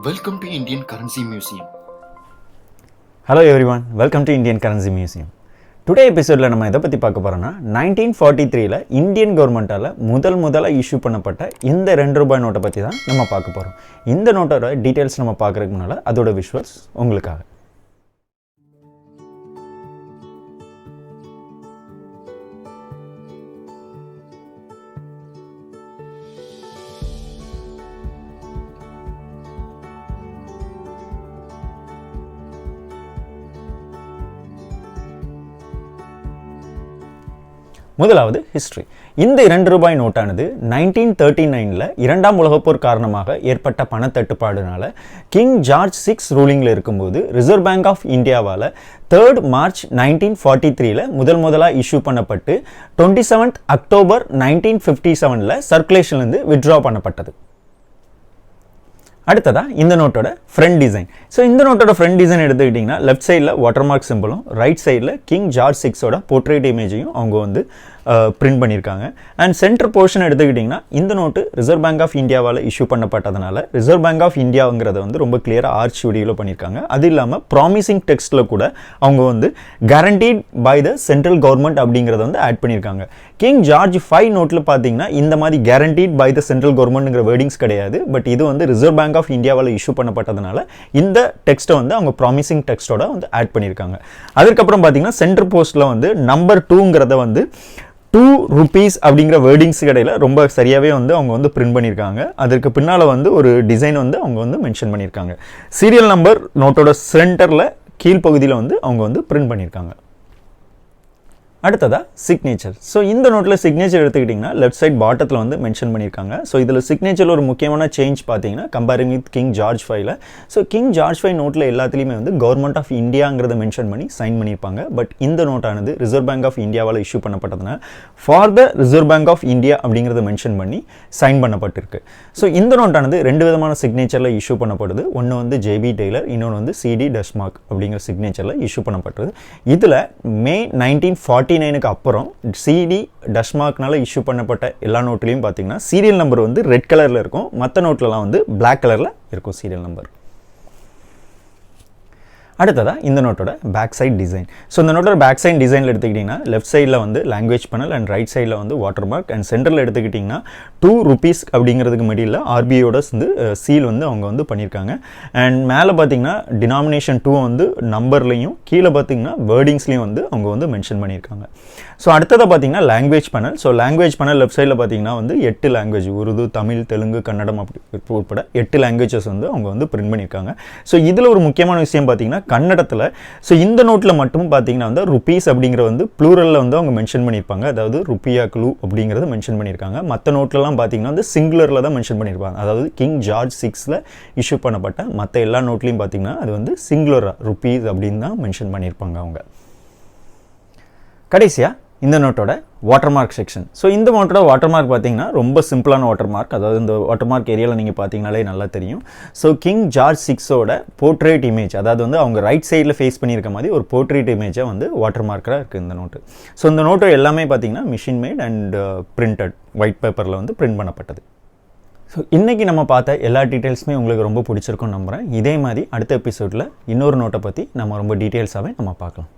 Welcome to Indian Currency Museum. Hello everyone, welcome to Indian Currency Museum. Today episodeல நம்ம எதை பற்றி பார்க்க போகிறோம்னா 1943ல இந்தியன் கவர்மெண்ட்டால் முதல்ல இஷ்யூ பண்ணப்பட்ட இந்த 2 ரூபாய் நோட்டை பற்றி தான் நம்ம பார்க்க போகிறோம். இந்த நோட்டோட டீட்டெயில்ஸ் நம்ம பார்க்குறதுக்கு முன்னால் அதோட விஷுவல்ஸ் உங்களுக்காக. முதலாவது ஹிஸ்ட்ரி. இந்த 2 ரூபாய் நோட்டானது 1939ல் இரண்டாம் உலகப்போர் காரணமாக ஏற்பட்ட பணத்தட்டுப்பாடுனால கிங் ஜார்ஜ் 6 ரூலிங்கில் இருக்கும்போது ரிசர்வ் பேங்க் ஆஃப் இந்தியாவால் 3rd மார்ச் 1943ல் முதலாக இஷ்யூ பண்ணப்பட்டு 27th அக்டோபர் 1957ல் சர்க்குலேஷன்லேருந்து வித்ட்ரா பண்ணப்பட்டது. அடுத்ததா இந்த நோட்டோட ஃப்ரண்ட் டிசைன். ஸோ இந்த நோட்டோட ஃப்ரண்ட் டிசைன் எடுத்துக்கிட்டிங்கன்னா லெஃப்ட் சைடில் வாட்டர் மார்க் சிம்பிளும் ரைட் சைடில் கிங் ஜார்ஜ் 6ஓட போர்ட்ரேட் இமேஜையும் அவங்க பிரிண்ட் பண்ணியிருக்காங்க. அண்ட் சென்டர் போர்ஷன் எடுத்துக்கிட்டிங்கன்னா இந்த நோட்டு ரிசர்வ் பேங்க் ஆஃப் இந்தியாவால் இஷ்யூ பண்ணப்பட்டதுனால ரிசர்வ் பேங்க் ஆஃப் இந்தியாங்கிறத ரொம்ப கிளியராக ஆர்ச் வீடியோவில் பண்ணியிருக்காங்க. அது இல்லாமல் ப்ராமிசிங் டெக்ஸ்ட்டில் கூட அவங்க guaranteed by the central government அப்படிங்கிறத ஆட் பண்ணியிருக்காங்க. கிங் ஜார்ஜ் 5 நோட்டில் பார்த்தீங்கன்னா இந்த மாதிரி கேரண்டீட் பை த சென்ட்ரல் கவர்மெண்ட்ங்கிற வேர்டிங்ஸ் கிடையாது. பட் இது ரிசர்வ் பேங்க் ஆஃப் இந்தியாவால் இஷ்யூ பண்ணப்பட்டதுனால இந்த டெக்ஸ்ட்டை அவங்க ப்ராமிசிங் டெக்ஸ்ட்டோட ஆட் பண்ணியிருக்காங்க. அதுக்கப்புறம் பார்த்தீங்கன்னா சென்டர் போஸ்ட்டில் நம்பர் 2ங்கிறத 2 rupees அப்படிங்கிற வேர்டிங்ஸ் இடையில ரொம்ப சரியாகவே அவங்க பிரிண்ட் பண்ணியிருக்காங்க. அதற்கு பின்னால் ஒரு டிசைன் அவங்க மென்ஷன் பண்ணியிருக்காங்க. சீரியல் நம்பர் நோட்டோட சென்டரில் கீழ்ப்பகுதியில் அவங்க பிரிண்ட் பண்ணியிருக்காங்க. அடுத்ததா சிக்னேச்சர். ஸோ இந்த நோட்டில் சிக்னேச்சர் எடுத்துக்கிட்டிங்கன்னா லெஃப்ட் சைட் பாட்டத்தில் மென்ஷன் பண்ணியிருக்காங்க. ஸோ இதில் சிக்னேச்சரில் ஒரு முக்கியமான சேஞ்ச் பார்த்தீங்கன்னா கம்பேரிங் வித் கிங் ஜார்ஜ் 5ல. ஸோ கிங் ஜார்ஜ் 5 நோட்டில் எல்லாத்துலேயுமே கவர்மெண்ட் ஆஃப் இந்தியாங்கிறத மென்ஷன் பண்ணி சைன் பண்ணியிருப்பாங்க. பட் இந்த நோட்டானது ரிசர்வ் பேங்க் ஆஃப் இந்தியாவால் இஷ்யூ பண்ணப்பட்டதுனால for the reserve bank of India அப்படிங்கிறத மென்ஷன் பண்ணி சைன் பண்ணப்பட்டிருக்கு. ஸோ இந்த நோட்டானது 2 விதமான சிக்னேச்சரில் இஷ்யூ பண்ணப்படுது. ஒன்று ஜேபி டெய்லர், இன்னொன்று சிடி டஸ்மார்க் அப்படிங்கிற சிக்னேச்சரில் இஷ்யூ பண்ணப்பட்டது. இதில் மே 1949 அப்புறம் சிடி டஸ்மார்க்னால இஷ்யூ பண்ணப்பட்ட எல்லா நோட்லையும் பார்த்தீங்கன்னா சீரியல் நம்பர் ரெட் கலரில் இருக்கும். மற்ற நோட்லலாம் பிளாக் கலரில் இருக்கும் சீரியல் நம்பர். அடுத்ததாக இந்த நோட்டோட பேக் சைட் டிசைன். ஸோ இந்த நோட்டோட பேக் சைட் டிசைனில் எடுத்துக்கிட்டிங்கன்னா லெஃப்ட் சைடில் லாங்குவேஜ் பேனல் அண்ட் ரைட் சைடில் வாட்டர் மார்க் அண்ட் சென்டரில் எடுத்துக்கிட்டிங்கன்னா 2 rupees அப்படிங்கிறதுக்கு மெடியில் ஆர்பிஐயோட சீல் அவங்க பண்ணியிருக்காங்க. அண்ட் மேலே பார்த்தீங்கன்னா டினாமினேஷன் 2 நம்பர்லையும் கீழே பார்த்தீங்கன்னா வேர்டிங்ஸ்லையும் அவங்க மென்ஷன் பண்ணியிருக்காங்க. ஸோ அடுத்ததாக பார்த்தீங்கன்னா language panel. So language panel left சைடில் பார்த்தீங்கன்னா 8 லாங்குவேஜ், உருது, தமிழ், தெலுங்கு, கன்னடம் அப்படி உட்பட 8 லாங்குவேஜஸ் அவங்க பிரிண்ட் பண்ணியிருக்காங்க. ஸோ இதில் ஒரு முக்கியமான விஷயம் பார்த்தீங்கன்னா கன்னடத்தில். ஸோ இந்த நோட்டில் மட்டும் பார்த்தீங்கன்னா ருபீஸ் அப்படிங்கிற ப்ளூரலில் அவங்க மென்ஷன் பண்ணியிருப்பாங்க. அதாவது ருப்பியா க்ளூ அப்படிங்கிறத மென்ஷன் பண்ணியிருக்காங்க. மற்ற நோட்லலாம் பார்த்தீங்கன்னா சிங்குலரில் தான் மென்ஷன் பண்ணியிருப்பாங்க. அதாவது கிங் ஜார்ஜ் 6ல் இஷ்யூ பண்ணப்பட்ட மற்ற எல்லா நோட்லையும் பார்த்தீங்கன்னா அது சிங்குலராக ருபீஸ் அப்படின்னு தான் மென்ஷன் பண்ணியிருப்பாங்க அவங்க. கடைசியாக இந்த நோட்டோட வாட்டர் மார்க் செக்ஷன். ஸோ இந்த நோட்டோட வாட்டர் மார்க் பார்த்தீங்கன்னா ரொம்ப சிம்பிளான வாட்டர் மார்க். அதாவது இந்த வாட்டர் மார்க் ஏரியாவில் நீங்கள் பார்த்தீங்கனாலே நல்லா தெரியும். ஸோ கிங் ஜார்ஜ் 6ஓட போர்ட்ரேட் இமேஜ், அதாவது அவங்க ரைட் சைடில் ஃபேஸ் பண்ணியிருக்க மாதிரி ஒரு போர்ட்ரேட் இமேஜை வாட்டர் மார்க்கராக இருக்குது இந்த நோட்டு. ஸோ இந்த நோட்டு எல்லாமே பார்த்தீங்கன்னா machine mat and printed white பேப்பரில் பிரிண்ட் பண்ணப்பட்டது. ஸோ இன்றைக்கி நம்ம பார்த்த எல்லா டீட்டெயில்ஸுமே உங்களுக்கு ரொம்ப பிடிச்சிருக்கும்னு நம்புகிறேன். இதே மாதிரி அடுத்த எபிசோடில் இன்னொரு நோட்டை பற்றி நம்ம ரொம்ப டீட்டெயில்ஸாகவே நம்ம பார்க்கலாம்.